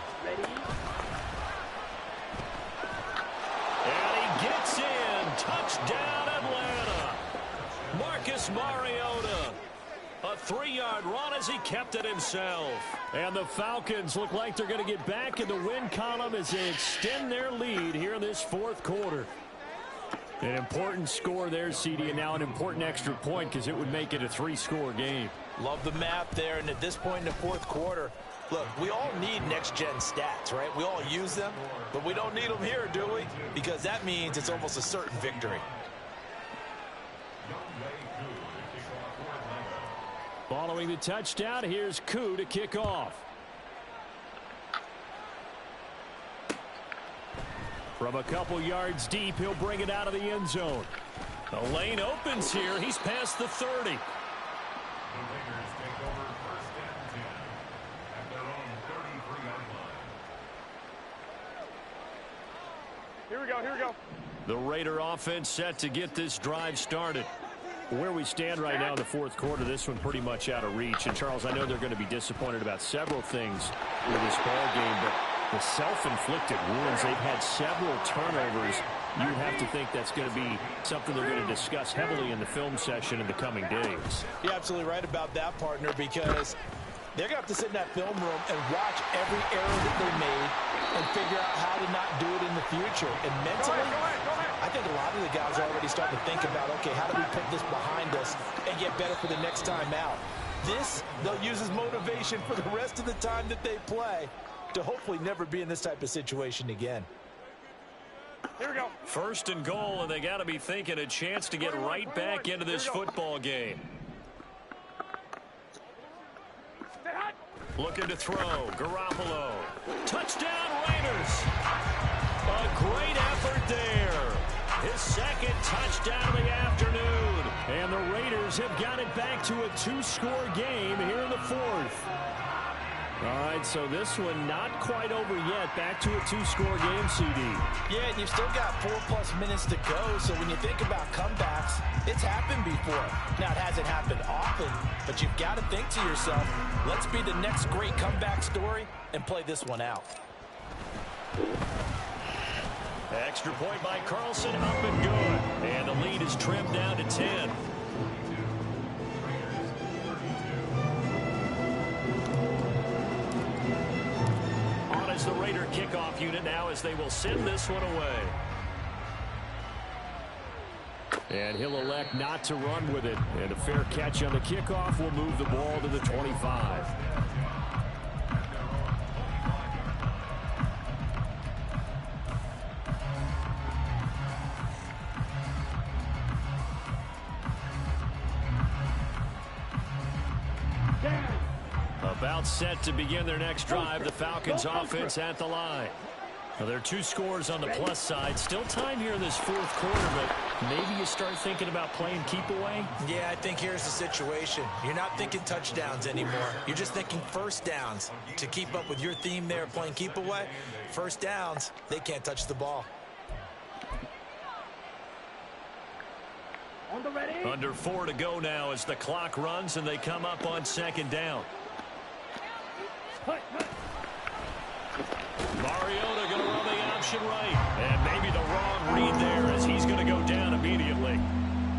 And he gets in. Touchdown, Atlanta. Marcus Mariota. A 3-yard run as he kept it himself. And the Falcons look like they're going to get back in the win column as they extend their lead here in this 4th quarter. An important score there, CD, and now an important extra point because it would make it a 3-score game. Love the math there, and at this point in the 4th quarter, look, we all need next-gen stats, right? We all use them, but we don't need them here, do we? Because that means it's almost a certain victory. Following the touchdown, here's Koo to kick off. From a couple yards deep, he'll bring it out of the end zone. The lane opens here. He's past the 30. The Raiders take over 1st and 10 at their own 33-yard line. Here we go, here we go. The Raider offense set to get this drive started. Where we stand right now in the 4th quarter, this one pretty much out of reach. And, Charles, I know they're going to be disappointed about several things with this ball game, but the self-inflicted wounds, they've had several turnovers. You have to think that's going to be something they're going to discuss heavily in the film session in the coming days. You're absolutely right about that, partner, because they're going to have to sit in that film room and watch every error that they made and figure out how to not do it in the future. And mentally, I think a lot of the guys are already starting to think about, okay, how do we put this behind us and get better for the next time out? This, they'll use as motivation for the rest of the time that they play to hopefully never be in this type of situation again. Here we go. 1st and goal, and they got to be thinking a chance to get right back into this football game. Looking to throw. Garoppolo. Touchdown, Raiders. A great effort there. His 2nd touchdown of the afternoon. And the Raiders have got it back to a 2-score game here in the 4th. All right, so this one not quite over yet. Back to a 2-score game, CD. Yeah, and you've still got 4+ minutes to go, so when you think about comebacks, it's happened before. Now, it hasn't happened often, but you've got to think to yourself, let's be the next great comeback story and play this one out. Extra point by Carlson, up and good. And the lead is trimmed down to 10. On is the Raider kickoff unit now as they will send this one away. And he'll elect not to run with it. And a fair catch on the kickoff will move the ball to the 25. About set to begin their next drive. The Falcons offense at the line. Now, there are 2 scores on the plus side. Still time here in this 4th quarter, but maybe you start thinking about playing keep away. Yeah, I think here's the situation. You're not thinking touchdowns anymore. You're just thinking 1st downs. To keep up with your theme there, playing keep away, 1st downs, they can't touch the ball. Under 4 to go now as the clock runs and they come up on 2nd down. Mariota going to run the option right. And maybe the wrong read there as he's going to go down immediately.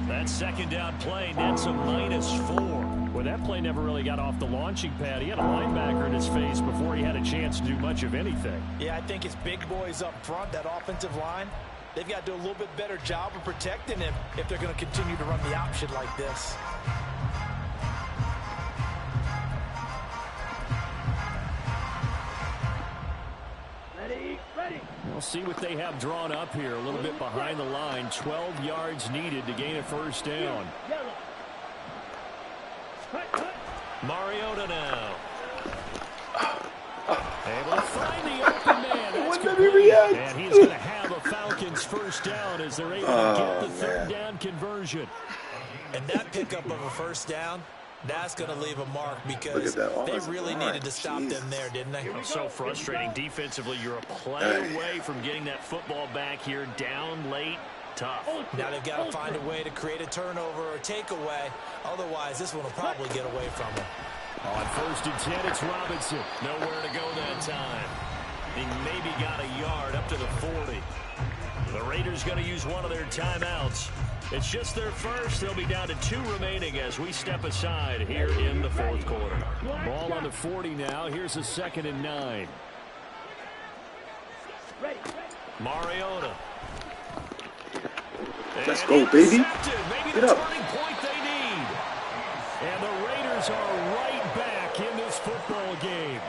That 2nd down play nets a -4. Well, that play never really got off the launching pad. He had a linebacker in his face before he had a chance to do much of anything. Yeah, I think it's big boys up front, that offensive line. They've got to do a little bit better job of protecting him if they're going to continue to run the option like this. Ready, ready. We'll see what they have drawn up here. A little bit behind the line. 12 yards needed to gain a first down. Mariota now. Able to find the open man. That's complete. And he's going to have a Falcons first down as they're able to get the third down conversion. And that pickup of a first down, that's going to leave a mark because they really needed to stop them there, didn't they? It's so frustrating. Defensively, you're a play away from getting that football back here. Down late, tough. Now they've got to find a way to create a turnover or takeaway. Otherwise, this one will probably get away from them. On 1st and 10, it's Robinson. Nowhere to go that time. He maybe got a yard up to the 40. The Raiders going to use one of their timeouts. It's just their first. They'll be down to 2 remaining as we step aside here in the 4th quarter. Ball on the 40 now. Here's a 2nd and 9. Mariota. Let's go, baby. Maybe the turning point they need. And the Raiders are right back in this football game.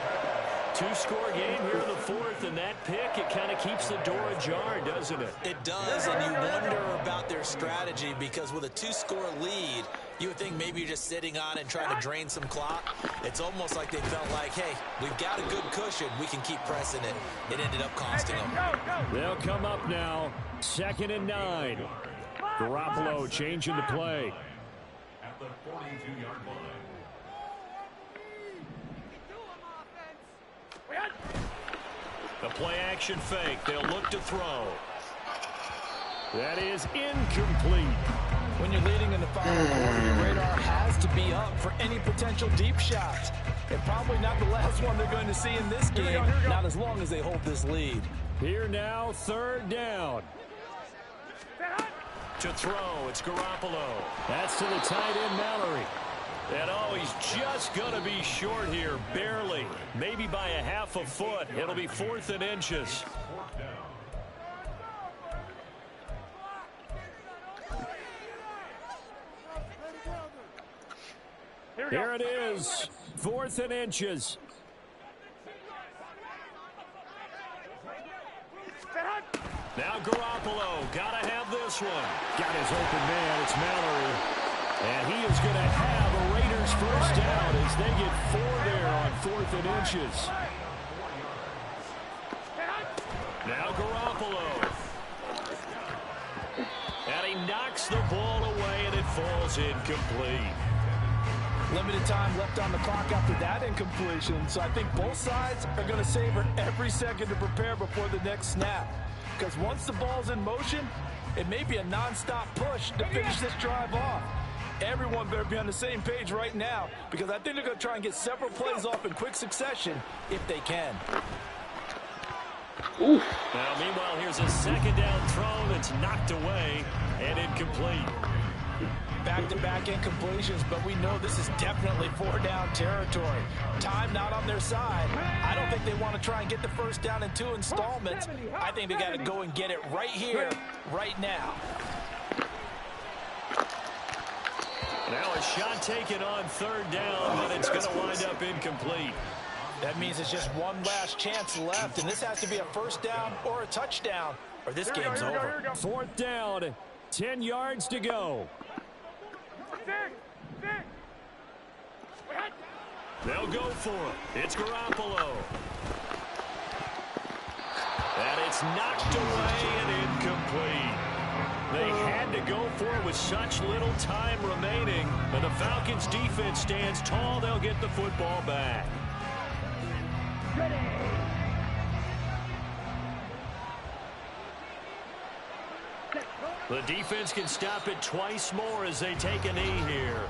2-score game here in the 4th, and that pick, it kind of keeps the door ajar, doesn't it? It does, and you wonder about their strategy because with a 2-score lead, you would think maybe you're just sitting on it and trying to drain some clock. It's almost like they felt like, hey, we've got a good cushion. We can keep pressing it. It ended up costing them. They'll come up now. 2nd and 9. Garoppolo changing the play. At the 42-yard line. The play-action fake. They'll look to throw. That is incomplete. When you're leading in the final quarter, your radar has to be up for any potential deep shots. And probably not the last one they're going to see in this game, not as long as they hold this lead. Here now, 3rd down. To throw, it's Garoppolo. That's to the tight end, Mallory. And oh, he's just going to be short here, barely. Maybe by a half a foot. It'll be 4th and inches. Here it is, 4th and inches. Now Garoppolo, gotta have this one. Got his open man, it's Mallory. And he is going to have a Raiders first down as they get 4 there on 4th and inches. Now Garoppolo. And he knocks the ball away and it falls incomplete. Limited time left on the clock after that incompletion, so I think both sides are going to savor every second to prepare before the next snap. Because once the ball's in motion, it may be a non-stop push to finish this drive off. Everyone better be on the same page right now because I think they're going to try and get several plays off in quick succession if they can. Ooh. Now, meanwhile, here's a 2nd down throw that's knocked away and incomplete. Back-to-back incompletions, but we know this is definitely 4-down territory. Time not on their side. I don't think they want to try and get the first down in 2 installments. I think they got to go and get it right here, right now. Now a shot taken on 3rd down, but it's going to wind up incomplete. That means it's just one last chance left, and this has to be a first down or a touchdown, or this game's over. 4th down, 10 yards to go. They'll go for it. It's Garoppolo. And it's knocked away and incomplete. They had to go for it with such little time remaining. And the Falcons defense stands tall. They'll get the football back. The defense can stop it twice more as they take a knee here.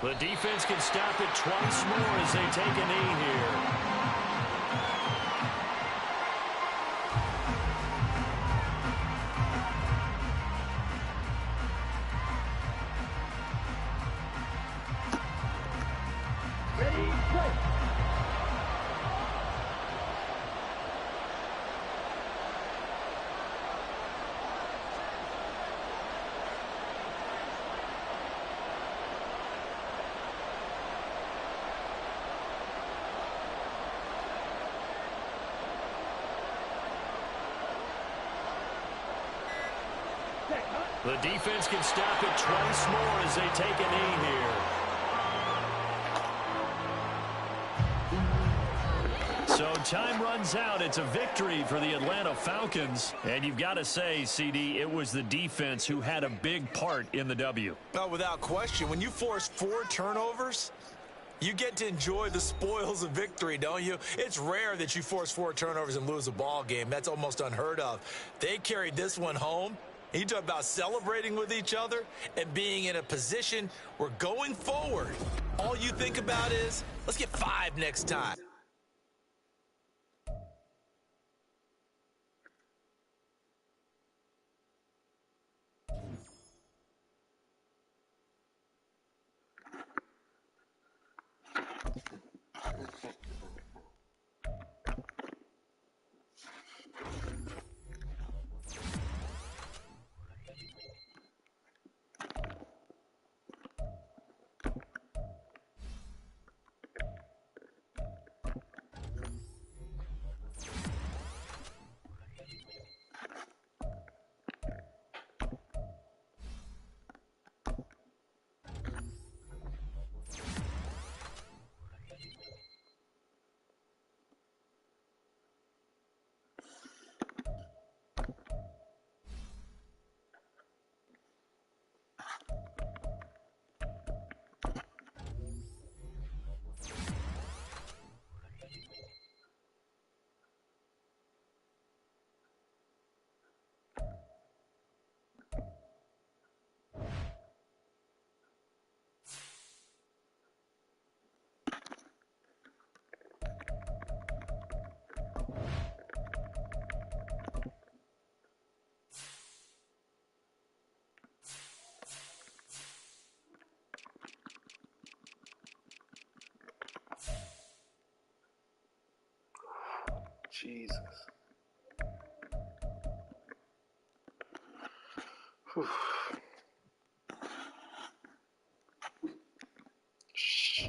The defense can stop it twice more as they take a knee here. The defense can stop it twice more as they take a knee here. So time runs out. It's a victory for the Atlanta Falcons. And you've got to say, CD, it was the defense who had a big part in the W. No, without question. When you force 4 turnovers, you get to enjoy the spoils of victory, don't you? It's rare that you force 4 turnovers and lose a ball game. That's almost unheard of. They carried this one home. You talk about celebrating with each other and being in a position where going forward, all you think about is, let's get 5 next time. Jesus. Whew. Shh.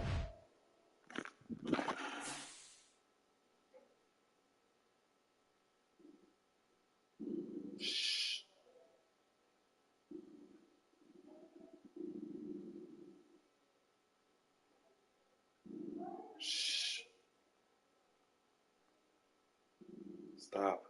Shh. Shh. Stop.